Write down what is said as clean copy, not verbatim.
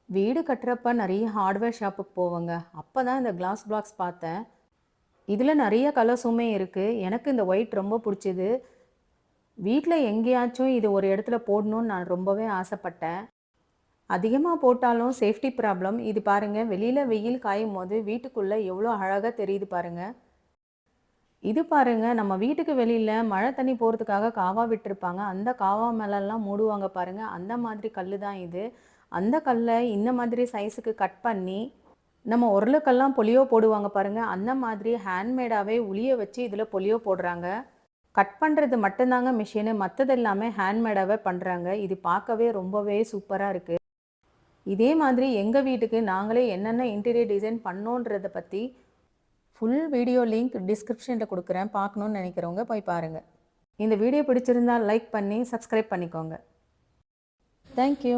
வீடு கட்டுறப்ப நிறைய ஹார்ட்வேர் ஷாப்புக்கு போவேங்க. அப்போ தான் இந்த கிளாஸ் பிளாக்ஸ் பார்த்தேன். இதில் நிறைய கலர்ஸுமே இருக்குது. எனக்கு இந்த ஒயிட் ரொம்ப பிடிச்சிது. வீட்டில் எங்கேயாச்சும் இது ஒரு இடத்துல போடணும்னு நான் ரொம்பவே ஆசைப்பட்டேன். அதிகமாக போட்டாலும் சேஃப்டி ப்ராப்ளம். இது பாருங்கள், வெளியில் வெயில் காயும் போது வீட்டுக்குள்ளே எவ்வளோ அழகாக தெரியுது பாருங்கள். இது பாருங்க, நம்ம வீட்டுக்கு வெளியில மழை தண்ணி போறதுக்காக காவா விட்டுருப்பாங்க. அந்த காவா மேலலாம் மூடுவாங்க பாருங்க. அந்த மாதிரி கல்லு தான் இது. அந்த கல்ல இந்த மாதிரி சைஸுக்கு கட் பண்ணி, நம்ம உருளைக்கெல்லாம் பொலியோ போடுவாங்க பாருங்க. அந்த மாதிரி ஹேண்ட்மேடாவே உளிய வச்சு இதில பொலியோ போடுறாங்க. கட் பண்ணுறது மட்டும்தாங்க மிஷினு. மற்றது எல்லாமே ஹேண்ட்மேடாவே பண்ணுறாங்க. இது பார்க்கவே ரொம்பவே சூப்பரா இருக்கு. இதே மாதிரி எங்க வீட்டுக்கு நாங்களே என்னென்ன இன்டீரியர் டிசைன் பண்ணோன்றத பத்தி ஃபுல் வீடியோ லிங்க் டிஸ்கிரிப்ஷனில் கொடுக்குறேன். பார்க்கணுன்னு நினைக்கிறவங்க போய் பாருங்கள். இந்த வீடியோ பிடிச்சிருந்தால் லைக் பண்ணி சப்ஸ்கிரைப் பண்ணிக்கோங்க. தேங்க்யூ.